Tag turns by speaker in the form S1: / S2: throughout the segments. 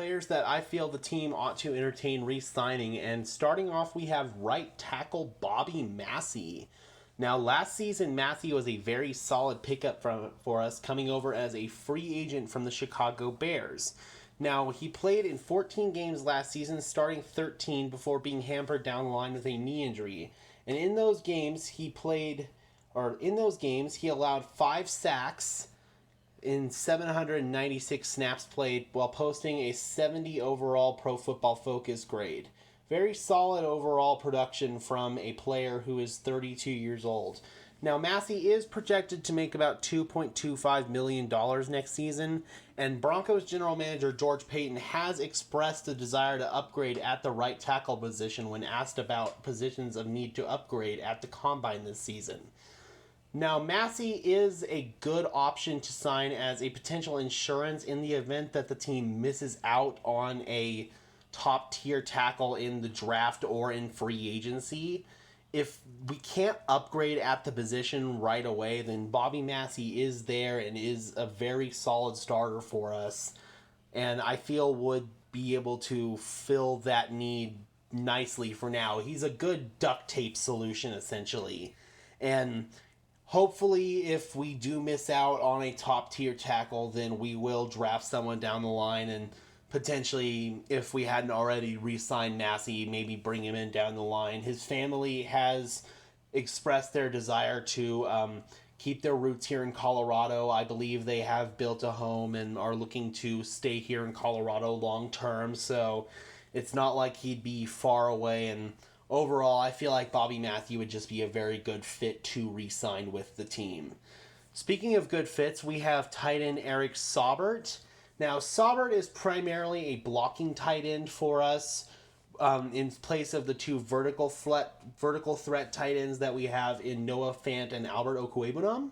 S1: players that I feel the team ought to entertain re-signing, and starting off we have right tackle Bobby Massey. Now, last season, Massey was a very solid pickup for us, coming over as a free agent from the Chicago Bears. Now, he played in 14 games last season, starting 13 before being hampered down the line with a knee injury. And in those games, he allowed 5 sacks in 796 snaps played while posting a 70 overall Pro Football Focus grade. Very solid overall production from a player who is 32 years old. Now, Massey is projected to make about $2.25 million next season, and Broncos general manager George Paton has expressed the desire to upgrade at the right tackle position when asked about positions of need to upgrade at the Combine this season. Now, Massey is a good option to sign as a potential insurance in the event that the team misses out on a top-tier tackle in the draft or in free agency. If we can't upgrade at the position right away, then Bobby Massey is there and is a very solid starter for us, and I feel would be able to fill that need nicely for now. He's a good duct tape solution, essentially. And hopefully, if we do miss out on a top-tier tackle, then we will draft someone down the line and potentially, if we hadn't already re-signed Massey, maybe bring him in down the line. His family has expressed their desire to keep their roots here in Colorado. I believe they have built a home and are looking to stay here in Colorado long term, so it's not like he'd be far away. And overall, I feel like Bobby Massey would just be a very good fit to re-sign with the team. Speaking of good fits, we have tight end Eric Saubert. Now, Saubert is primarily a blocking tight end for us in place of the two vertical threat tight ends that we have in Noah Fant and Albert Okwuegbunam.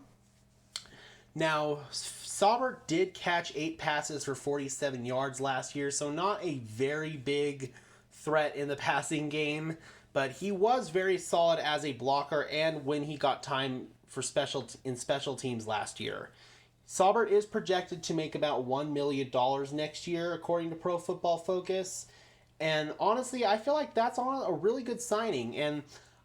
S1: Now, Saubert did catch 8 passes for 47 yards last year, so not a very big threat in the passing game, but he was very solid as a blocker and when he got time for special teams last year. Saubert is projected to make about $1 million next year, according to Pro Football Focus. And honestly, I feel like that's a really good signing. And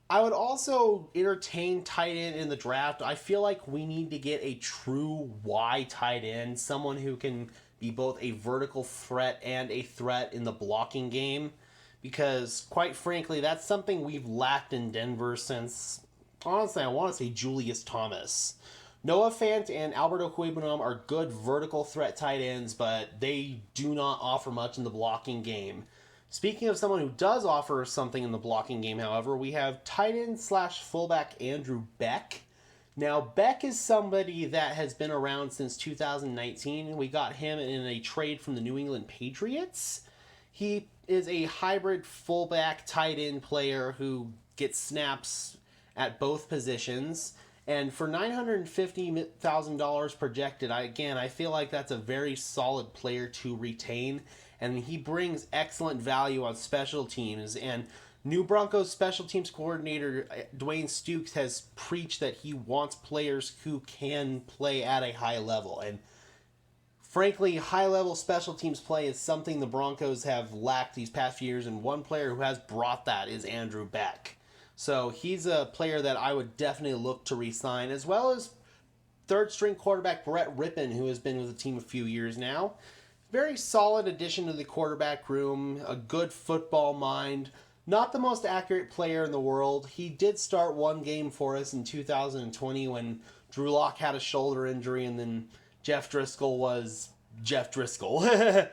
S1: I would also entertain tight end in the draft. I feel like we need to get a true Y tight end, someone who can be both a vertical threat and a threat in the blocking game. Because, quite frankly, that's something we've lacked in Denver since, honestly, I want to say Julius Thomas. Noah Fant and Albert Okwuegbunam are good vertical threat tight ends, but they do not offer much in the blocking game. Speaking of someone who does offer something in the blocking game, however, we have tight end / fullback Andrew Beck. Now, Beck is somebody that has been around since 2019. We got him in a trade from the New England Patriots. He is a hybrid fullback tight end player who gets snaps at both positions. And for $950,000 projected, I feel like that's a very solid player to retain. And he brings excellent value on special teams. And new Broncos special teams coordinator Dwayne Stukes has preached that he wants players who can play at a high level. And frankly, high-level special teams play is something the Broncos have lacked these past few years. And one player who has brought that is Andrew Beck. So he's a player that I would definitely look to re-sign, as well as third-string quarterback Brett Rippon, who has been with the team a few years now. Very solid addition to the quarterback room, a good football mind, not the most accurate player in the world. He did start one game for us in 2020 when Drew Lock had a shoulder injury, and then Jeff Driscoll was Jeff Driscoll. Jeff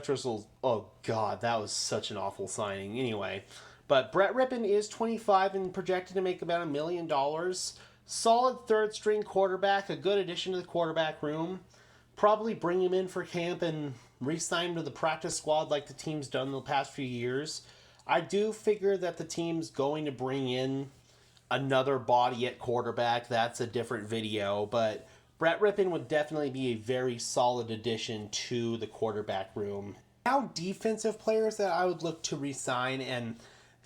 S1: Driscoll, oh God, that was such an awful signing. Anyway, but Brett Rippon is 25 and projected to make about $1 million. Solid third-string quarterback, a good addition to the quarterback room. Probably bring him in for camp and re-sign him to the practice squad like the team's done the past few years. I do figure that the team's going to bring in another body at quarterback. That's a different video, but Brett Rippon would definitely be a very solid addition to the quarterback room. Now, defensive players that I would look to re-sign, and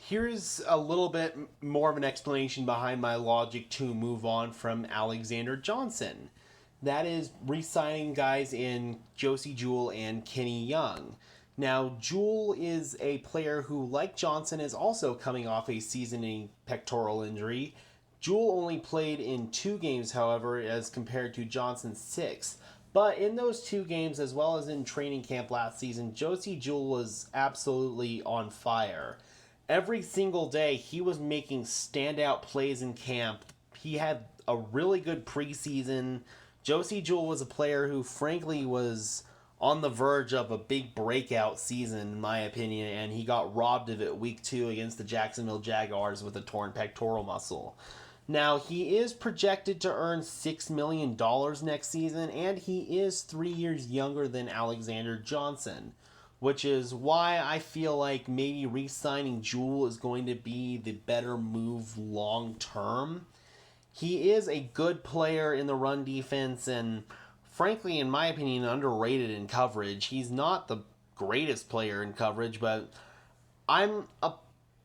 S1: here's a little bit more of an explanation behind my logic to move on from Alexander Johnson. That is re-signing guys in Josie Jewell and Kenny Young. Now, Jewell is a player who, like Johnson, is also coming off a season-ending pectoral injury. Jewell only played in 2 games, however, as compared to Johnson's 6. But in those 2 games, as well as in training camp last season, Josie Jewell was absolutely on fire. Every single day, he was making standout plays in camp. He had a really good preseason. Josie Jewell was a player who, frankly, was on the verge of a big breakout season, in my opinion, and he got robbed of it week 2 against the Jacksonville Jaguars with a torn pectoral muscle. Now, he is projected to earn $6 million next season, and he is 3 years younger than Alexander Johnson, which is why I feel like maybe re-signing Jewell is going to be the better move long term. He is a good player in the run defense and, frankly, in my opinion, underrated in coverage. He's not the greatest player in coverage, but I'm a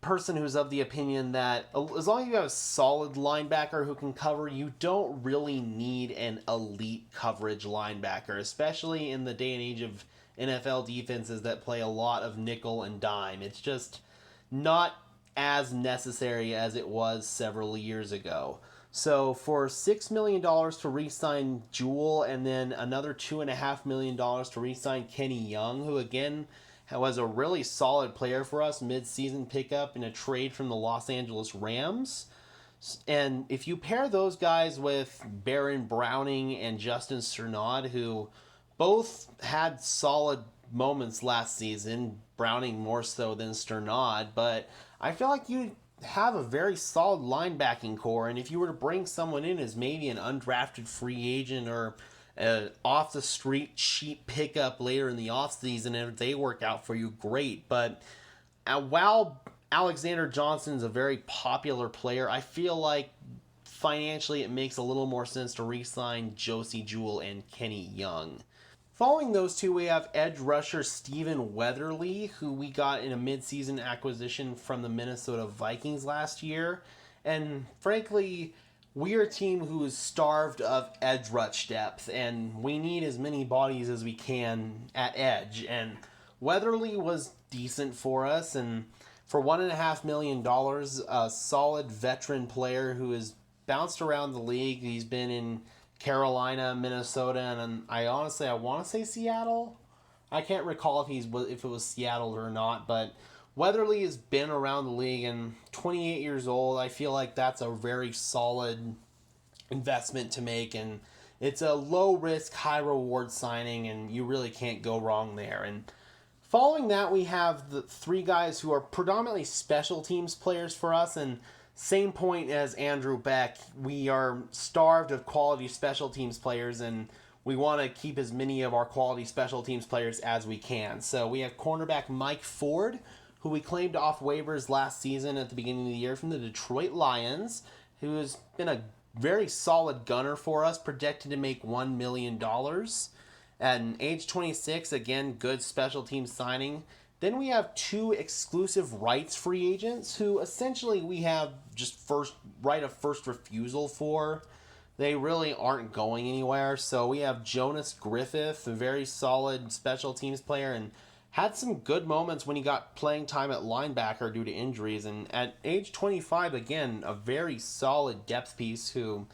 S1: person who's of the opinion that as long as you have a solid linebacker who can cover, you don't really need an elite coverage linebacker, especially in the day and age of NFL defenses that play a lot of nickel and dime. It's just not as necessary as it was several years ago. So for $6 million to re-sign Jewell and then another $2.5 million to re-sign Kenny Young, who again was a really solid player for us, mid-season pickup in a trade from the Los Angeles Rams. And if you pair those guys with Baron Browning and Justin Strnad, who both had solid moments last season, Browning more so than Strnad, but I feel like you have a very solid linebacking core, and if you were to bring someone in as maybe an undrafted free agent or an off-the-street cheap pickup later in the offseason, if they work out for you, great. But while Alexander Johnson's a very popular player, I feel like financially it makes a little more sense to re-sign Josie Jewell and Kenny Young. Following those two, we have edge rusher Stephen Weatherly, who we got in a midseason acquisition from the Minnesota Vikings last year. And frankly, we're a team who is starved of edge rush depth, and we need as many bodies as we can at edge. And Weatherly was decent for us, and for $1.5 million, a solid veteran player who has bounced around the league. He's been in Carolina, Minnesota, and I want to say Seattle. I can't recall if it was Seattle or not, but Weatherly has been around the league and 28 years old. I feel like that's a very solid investment to make, and it's a low risk, high reward signing, and you really can't go wrong there. And following that, we have the 3 guys who are predominantly special teams players for us, and same point as Andrew Beck, we are starved of quality special teams players, and we want to keep as many of our quality special teams players as we can. So we have cornerback Mike Ford, who we claimed off waivers last season at the beginning of the year from the Detroit Lions, who has been a very solid gunner for us, projected to make $1 million. At age 26, again, good special team signing. Then we have 2 exclusive rights free agents who essentially we have just right of first refusal for. They really aren't going anywhere. So we have Jonas Griffith, a very solid special teams player, and had some good moments when he got playing time at linebacker due to injuries. And at age 25, again, a very solid depth piece who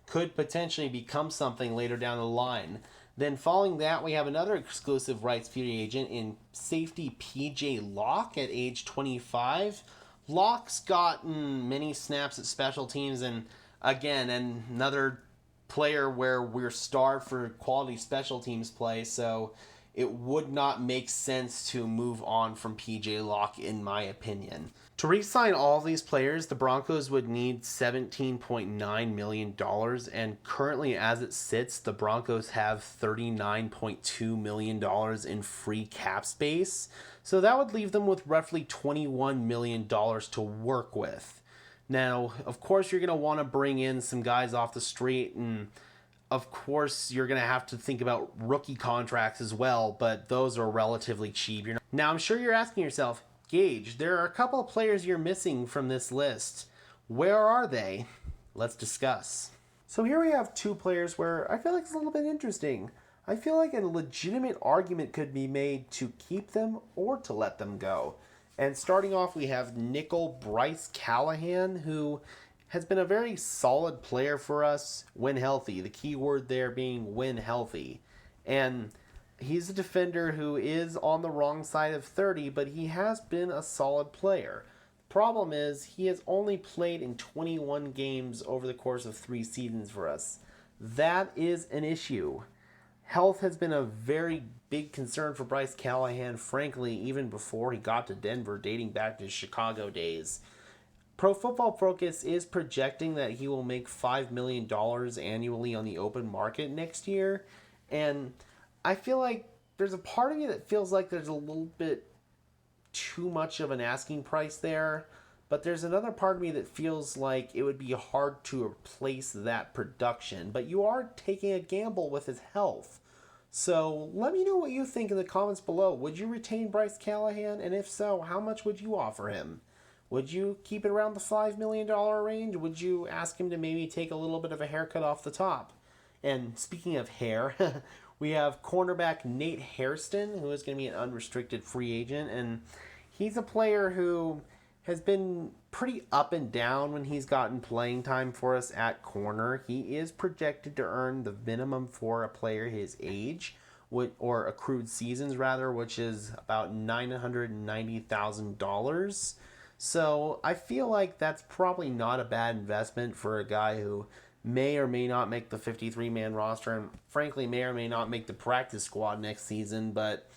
S1: could potentially become something later down the line. Then following that, we have another exclusive rights free agent in safety PJ Locke at age 25. Locke's gotten many snaps at special teams, and again, another player where we're starved for quality special teams play, so it would not make sense to move on from PJ Locke, in my opinion. To re-sign all of these players, the Broncos would need $17.9 million, and currently as it sits, the Broncos have $39.2 million in free cap space, so that would leave them with roughly $21 million to work with. Now, of course, you're going to want to bring in some guys off the street, and of course, you're going to have to think about rookie contracts as well, but those are relatively cheap. Now, I'm sure you're asking yourself, Gage, there are a couple of players you're missing from this list. Where are they? Let's discuss. So here we have two players where I feel like it's a little bit interesting. I feel like a legitimate argument could be made to keep them or to let them go. And starting off, we have nickel Bryce Callahan, who has been a very solid player for us when healthy. The key word there being when healthy. And he's a defender who is on the wrong side of 30, but he has been a solid player. The problem is he has only played in 21 games over the course of 3 seasons for us. That is an issue. Health has been a very big concern for Bryce Callahan, frankly, even before he got to Denver, dating back to his Chicago days. Pro Football Focus is projecting that he will make $5 million annually on the open market next year, and I feel like there's a part of me that feels like there's a little bit too much of an asking price there, but there's another part of me that feels like it would be hard to replace that production. But you are taking a gamble with his health. So let me know what you think in the comments below. Would you retain Bryce Callahan? And if so, how much would you offer him? Would you keep it around the $5 million range? Would you ask him to maybe take a little bit of a haircut off the top? And speaking of hair, we have cornerback Nate Hairston, who is going to be an unrestricted free agent. And he's a player who has been pretty up and down when he's gotten playing time for us at corner. He is projected to earn the minimum for a player his age, or accrued seasons rather, which is about $990,000. So I feel like that's probably not a bad investment for a guy who may or may not make the 53-man roster, and frankly may or may not make the practice squad next season. But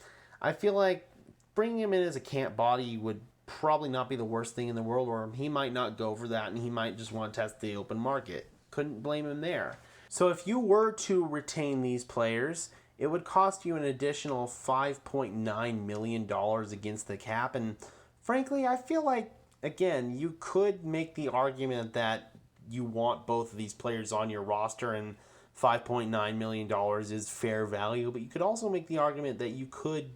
S1: I feel like bringing him in as a camp body would probably not be the worst thing in the world, or he might not go for that and he might just want to test the open market. Couldn't blame him there. So if you were to retain these players, it would cost you an additional $5.9 million against the cap. And frankly, I feel like, again, you could make the argument that you want both of these players on your roster and $5.9 million is fair value, but you could also make the argument that you could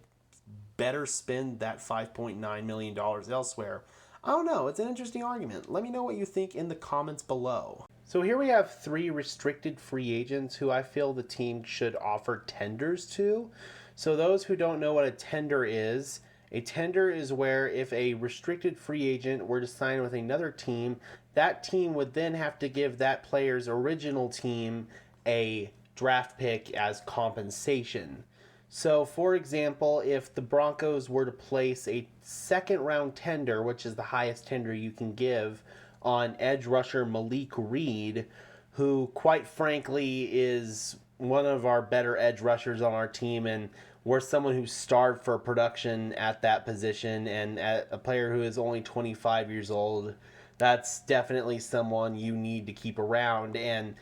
S1: better spend that $5.9 million elsewhere. I don't know. It's an interesting argument. Let me know what you think in the comments below. So here we have 3 restricted free agents who I feel the team should offer tenders to. So those who don't know what a tender is where if a restricted free agent were to sign with another team, that team would then have to give that player's original team a draft pick as compensation. So, for example, if the Broncos were to place a second-round tender, which is the highest tender you can give, on edge rusher Malik Reed, who, quite frankly, is one of our better edge rushers on our team, and we're someone who's starved for production at that position, and at a player who is only 25 years old, that's definitely someone you need to keep around. And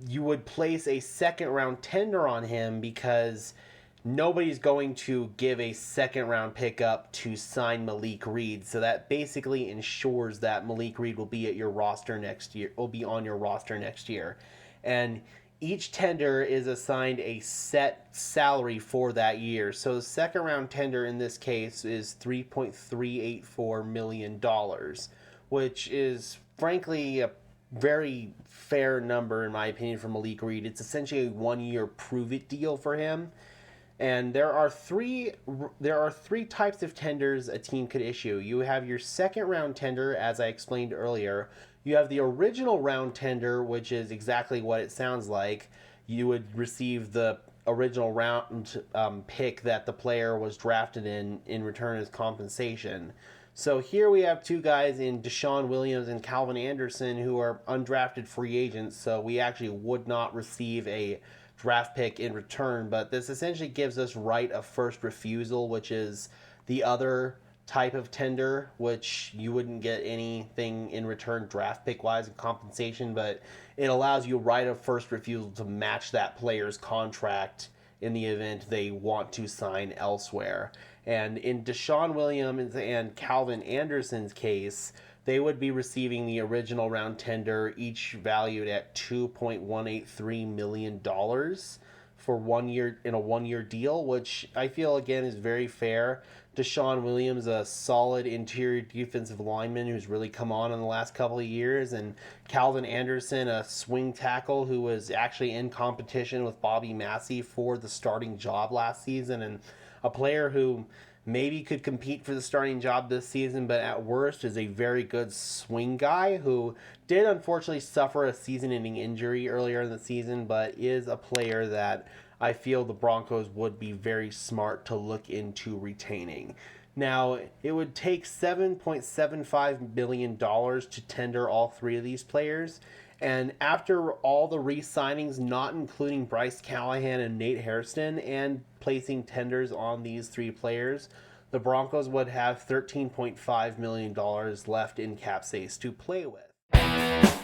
S1: you would place a second-round tender on him because nobody's going to give a second-round pickup to sign Malik Reed. So that basically ensures that Malik Reed will be at your roster next year, will be on your roster next year. And each tender is assigned a set salary for that year. So the second-round tender in this case is $3.384 million, which is frankly a very fair number in my opinion for Malik Reed. It's essentially a 1-year prove-it deal for him. And there are three types of tenders a team could issue. You have your second round tender, as I explained earlier. You have the original round tender, which is exactly what it sounds like. You would receive the original round pick that the player was drafted in return as compensation. So here we have 2 guys in Deshaun Williams and Calvin Anderson who are undrafted free agents, so we actually would not receive a draft pick in return, but this essentially gives us right of first refusal, which is the other type of tender, which you wouldn't get anything in return draft pick wise and compensation, but it allows you right of first refusal to match that player's contract in the event they want to sign elsewhere. And in Deshaun Williams and Calvin Anderson's case, they would be receiving the original round tender, each valued at $2.183 million for 1 year in a 1 year deal, which I feel again is very fair. Deshaun Williams, a solid interior defensive lineman who's really come on in the last couple of years, and Calvin Anderson, a swing tackle who was actually in competition with Bobby Massey for the starting job last season, and a player who maybe could compete for the starting job this season, but at worst is a very good swing guy who did unfortunately suffer a season-ending injury earlier in the season, but is a player that I feel the Broncos would be very smart to look into retaining. Now, it would take $7.75 million to tender all three of these players. And after all the re-signings, not including Bryce Callahan and Nate Hairston, and placing tenders on these three players, the Broncos would have $13.5 million left in cap space to play with.